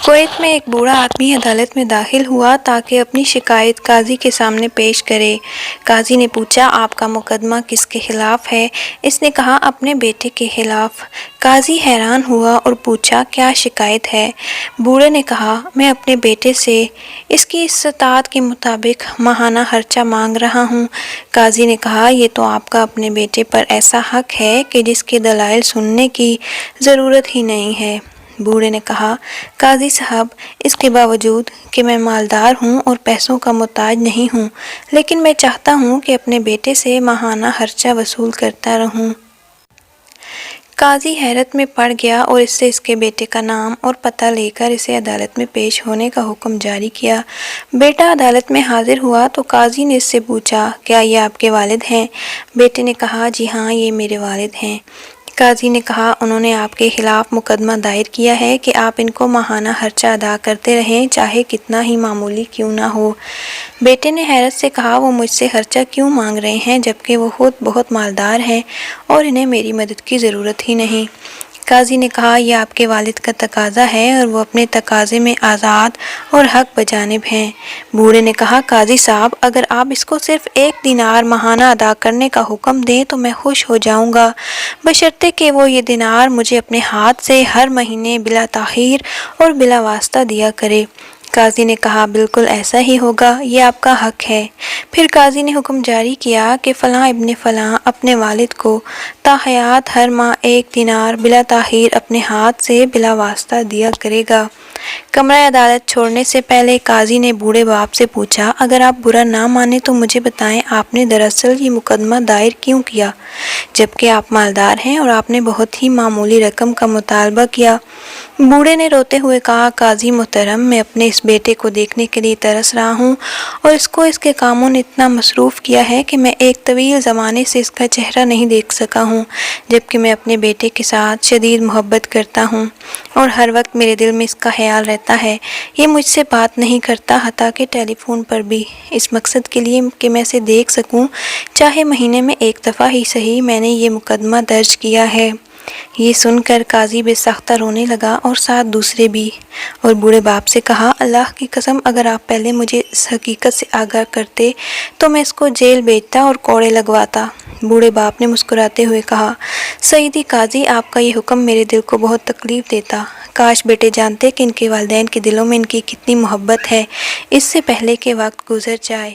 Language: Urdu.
کویت میں ایک بوڑھا آدمی عدالت میں داخل ہوا تاکہ اپنی شکایت قاضی کے سامنے پیش کرے۔ قاضی نے پوچھا، آپ کا مقدمہ کس کے خلاف ہے؟ اس نے کہا، اپنے بیٹے کے خلاف۔ قاضی حیران ہوا اور پوچھا، کیا شکایت ہے؟ بوڑھے نے کہا، میں اپنے بیٹے سے اس کی استطاعت کے مطابق ماہانہ خرچہ مانگ رہا ہوں۔ قاضی نے کہا، یہ تو آپ کا اپنے بیٹے پر ایسا حق ہے کہ جس کے دلائل سننے کی ضرورت ہی نہیں ہے۔ بوڑھے نے کہا، قاضی صاحب، اس کے باوجود کہ میں مالدار ہوں اور پیسوں کا محتاج نہیں ہوں، لیکن میں چاہتا ہوں کہ اپنے بیٹے سے ماہانہ خرچہ وصول کرتا رہوں۔ قاضی حیرت میں پڑ گیا اور اس سے اس کے بیٹے کا نام اور پتہ لے کر اسے عدالت میں پیش ہونے کا حکم جاری کیا۔ بیٹا عدالت میں حاضر ہوا تو قاضی نے اس سے پوچھا، کیا یہ آپ کے والد ہیں؟ بیٹے نے کہا، جی ہاں، یہ میرے والد ہیں۔ قاضی نے کہا، انہوں نے آپ کے خلاف مقدمہ دائر کیا ہے کہ آپ ان کو ماہانہ خرچہ ادا کرتے رہیں، چاہے کتنا ہی معمولی کیوں نہ ہو۔ بیٹے نے حیرت سے کہا، وہ مجھ سے خرچہ کیوں مانگ رہے ہیں جبکہ وہ خود بہت مالدار ہیں اور انہیں میری مدد کی ضرورت ہی نہیں۔ قاضی نے کہا، یہ آپ کے والد کا تقاضا ہے اور وہ اپنے تقاضے میں آزاد اور حق بجانب ہیں۔ بوڑھے نے کہا، قاضی صاحب، اگر آپ اس کو صرف 1 دینار ماہانہ ادا کرنے کا حکم دیں تو میں خوش ہو جاؤں گا، بشرطے کہ وہ یہ دینار مجھے اپنے ہاتھ سے ہر مہینے بلا تاخیر اور بلا واسطہ دیا کرے۔ قاضی نے کہا، بالکل ایسا ہی ہوگا، یہ آپ کا حق ہے۔ پھر قاضی نے حکم جاری کیا کہ فلاں ابن فلاں اپنے والد کو تا حیات ہر ماہ 1 دینار بلا تاخیر اپنے ہاتھ سے بلا واسطہ دیا کرے گا۔ کمرہ عدالت چھوڑنے سے پہلے قاضی نے بوڑھے باپ سے پوچھا، اگر آپ برا نہ مانیں تو مجھے بتائیں، آپ نے دراصل یہ مقدمہ دائر کیوں کیا جبکہ آپ مالدار ہیں اور آپ نے بہت ہی معمولی رقم کا مطالبہ کیا؟ بوڑھے نے روتے ہوئے کہا، قاضی محترم، میں اپنے اس بیٹے کو دیکھنے کے لیے ترس رہا ہوں اور اس کو اس کے کاموں نے اتنا مصروف کیا ہے کہ میں ایک طویل زمانے سے اس کا چہرہ نہیں دیکھ سکا ہوں، جبکہ میں اپنے بیٹے کے ساتھ شدید محبت کرتا ہوں اور ہر وقت میرے دل میں اس کا خیال رہتا ہے۔ یہ مجھ سے بات نہیں کرتا، حتیٰ کہ ٹیلی فون پر بھی، اس مقصد کے لیے کہ میں اسے دیکھ سکوں، چاہے مہینے میں 1 دفعہ ہی صحیح، میں نے یہ مقدمہ درج کیا ہے۔ یہ سن کر قاضی بے ساختہ رونے لگا اور ساتھ دوسرے بھی، اور بوڑھے باپ سے کہا، اللہ کی قسم، اگر آپ پہلے مجھے اس حقیقت سے آگاہ کرتے تو میں اس کو جیل بھیجتا اور کوڑے لگواتا۔ بوڑھے باپ نے مسکراتے ہوئے کہا، سیدی قاضی، آپ کا یہ حکم میرے دل کو بہت تکلیف دیتا۔ کاش بیٹے جانتے کہ ان کے والدین کے دلوں میں ان کی کتنی محبت ہے، اس سے پہلے کہ وقت گزر جائے۔